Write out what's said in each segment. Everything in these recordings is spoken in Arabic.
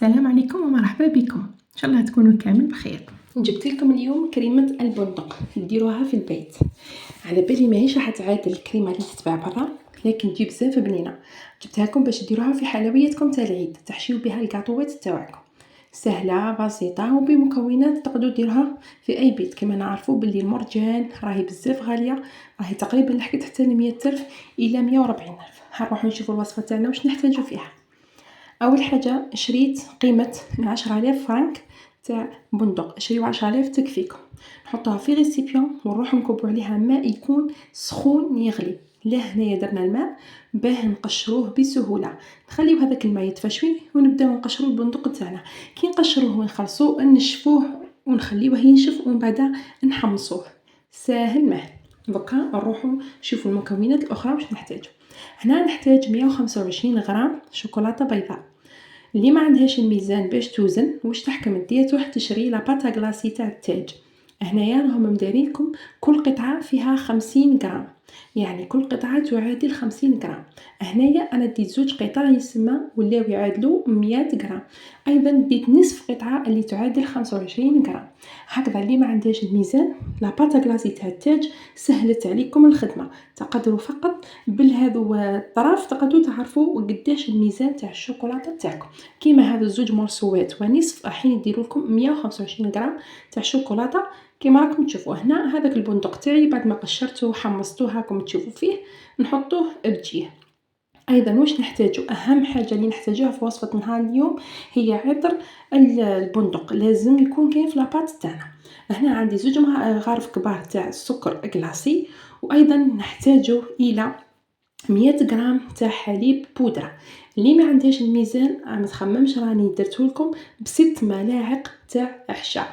السلام عليكم ومرحبا بكم، ان شاء الله تكونوا كامل بخير. جبت لكم اليوم كريمه البندق ديروها في البيت. على بالي ماهيش راح تعادل الكريمه اللي تتباع برا، لكن تجي بزاف بنينه. جبتها لكم باش ديروها في حلوياتكم تاع العيد، تحشيو بها الكاطوات تاعكم. سهله بسيطه وبمكونات تقدروا ديروها في اي بيت. كما نعرفوا باللي المرجان راهي بزاف غاليه، راهي تقريبا لحقت حتى ل 100,000 الى 140,000. هنروحوا نشوفوا الوصفه تاعنا واش نحتاجوا فيها. اول حاجه شريت قيمه 10,000 فرنك تاع بندق، شريو 10,000 تكفيكم. نحطوها في ريسيبيون ونروح نكبوا عليها ماء يكون سخون يغلي. هنايا درنا الماء باه نقشروه بسهوله. نخليو هذاك الماء يطفى شوي ونبداو نقشروا البندق تاعنا. كي نقشروه ونخلصوه نشفوه ونخليوه ينشف ومن بعد نحمصوه. ساهل ماهل. دوكا نروحوا نشوفوا المكونات الاخرى واش نحتاجو. هنا نحتاج 125 غرام شوكولاته بيضاء. اللي ما عندهاش الميزان باش توزن واش تحكم دير تروح تشري لا باتا غلاسي تاع التاج. هنايا راهم مدارينكم كل قطعه فيها 50 غرام، يعني كل قطعه تعادل 50 غرام. هنايا انا ديت زوج قطع يسمى ولاو يعادلوا 100 غرام. ايضا ديت نصف قطعه اللي تعادل 25 غرام. هكذا اللي ما عندهاش الميزان لا باتا غلاسي تاع التاج سهلت عليكم الخدمه. تقدروا فقط بالهذو الطرف تقدروا تعرفوا قداش الميزان تاع الشوكولاته تاعكم. كيما هذا الزوج مرسوات ونصف راح يديروا لكم 125 غرام تاع شوكولاته. كيما راكم تشوفوا هنا هذاك البندق تاعي بعد ما قشرته وحمصته هاكم تشوفوا فيه نحطوه بجيه. ايضا واش نحتاجو، اهم حاجه اللي نحتاجوها في وصفه نهار اليوم هي عطر البندق. لازم يكون كاين في لاباط تاعنا. هنا عندي زوج غارف كبار تاع السكر كلاسي، وايضا نحتاجو الى 100 غرام تاع حليب بودره. اللي ما عندهاش الميزان ما تخممش راني درته لكم ب6 ملاعق تاع اعشاب.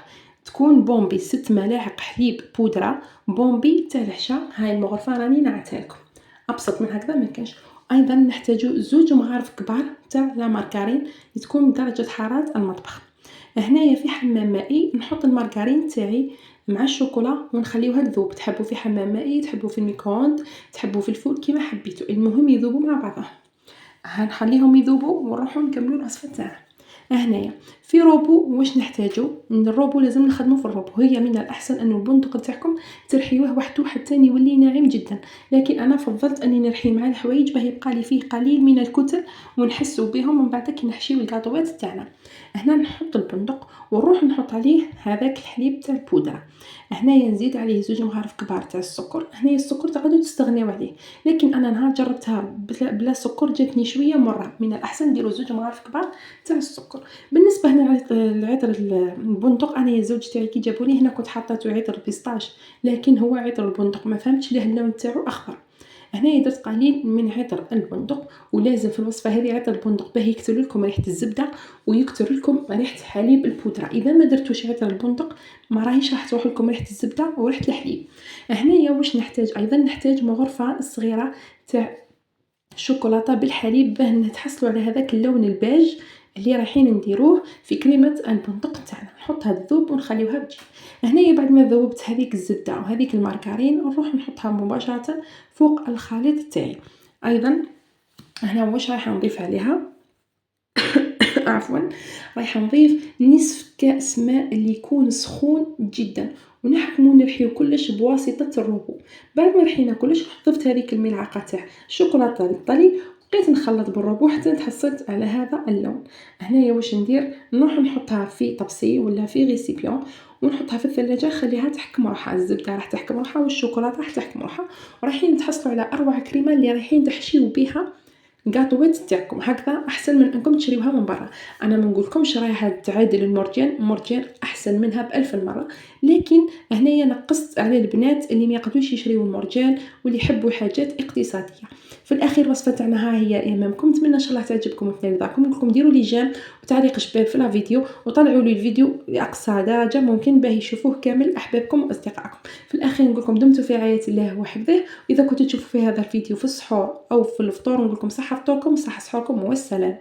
تكون بومبي 6 ملاعق حليب بودره بومبي تاع العشاء. هاي المغرفه راني نعتها لكم، ابسط من هكذا ما كانش. ايضا نحتاجو زوج مغارف كبار تاع لا مارغرين اللي تكون بدرجه حراره المطبخ. هنايا في حمام مائي نحط المارغرين تاعي مع الشوكولا ونخليوها تذوب. تحبوا في حمام مائي، تحبوا في الميكرووند، تحبوا في الفول، كيما حبيتوا، المهم يذوبوا مع بعضهم. هنخليهم يذوبوا ونروحوا نكملوا الوصفه تاعنا. هنايا في روبو واش نحتاجو. من الروبو لازم نخدموا في الروبو. هي من الاحسن انه البندق تاعكم ترحيوه وحده حتى يولي ناعم جدا، لكن انا فضلت اني نرحيه مع الحوايج باه يبقى لي فيه قليل من الكتل ونحسوا بهم من بعد كي نحشيو الكاطوات تاعنا. هنا نحط البندق ونروح نحط عليه هذاك الحليب تاع البودره. هنايا نزيد عليه زوج مغارف كبار تاع السكر. هنايا السكر تقدروا تستغنيو عليه، لكن انا نهار جربتها بلا سكر جاتني شويه مره. من الاحسن ديروا زوج مغارف كبار تاع السكر. بالنسبه هنا لعطر البندق، انا زوج تاعي كي جابوني هنا كنت حاطته عطر البيستاش، لكن هو عطر البندق ما فهمتش ليه اللون تاعو اخضر. هنا درت قليل من عطر البندق. ولازم في الوصفه هذه عطر البندق باه يكثر لكم ريحه الزبده ويكثر لكم ريحه حليب البودره. اذا ما درتوش عطر البندق ما راهيش راح تروح لكم ريحه الزبده وريحه الحليب. هنايا واش نحتاج، ايضا نحتاج مغرفه صغيره تاع الشوكولاته بالحليب باه نتحصلوا على هذاك اللون الباج اللي رايحين نديروه في كريمه البندق تاعنا. نحطها تذوب ونخليوها تجي. هنايا بعد ما ذوبت هذيك الزبده وهذيك المارغرين نروح نحطها مباشره فوق الخليط تاعي. ايضا هنا واش رايحه نضيف عليها عفوا، رايحه نضيف نصف كاس ماء اللي يكون سخون جدا، ونحكموا نرحيو كلش بواسطه الروبو. بعد ما رحينا كلش ضفت هذيك الملعقه تاع الشوكولاته للطلي بقيت نخلط بالروبو حتى تحصلت على هذا اللون. هنايا واش ندير، نروح نحطها في طبسي ولا في ريسيبيون ونحطها في الثلاجه نخليها تحكم روحها. الزبده راح تحكم روحها والشوكولاته راح تحكم روحها، ورايحين تحصلوا على اروع كريمه اللي رايحين تحشيو بها الكاطوات تاعكم. هكذا احسن من انكم تشريوها من برا. انا ما نقولكمش رايحه تعادل المرجان احسن منها ب1000 مره، لكن هنايا نقصت على البنات اللي ما يقدروش يشريوا المرجان واللي يحبوا حاجات اقتصاديه. في الاخير وصفه تاعنا ها هي امامكم. نتمنى ان شاء الله تعجبكم وتنال رضاكم. نقولكم ديروا لي جيم وتعليق شباب في الفيديو وطلعوا لي الفيديو لاقصى درجه ممكن باه يشوفوه كامل احبابكم واصدقائكم. في الاخير نقولكم دمتم في رعايه الله وحفظه. واذا كنتوا تشوفوا في هذا الفيديو في السحور او في الفطور نقولكم صحه فطوركم وصحه سحوركم والسلام.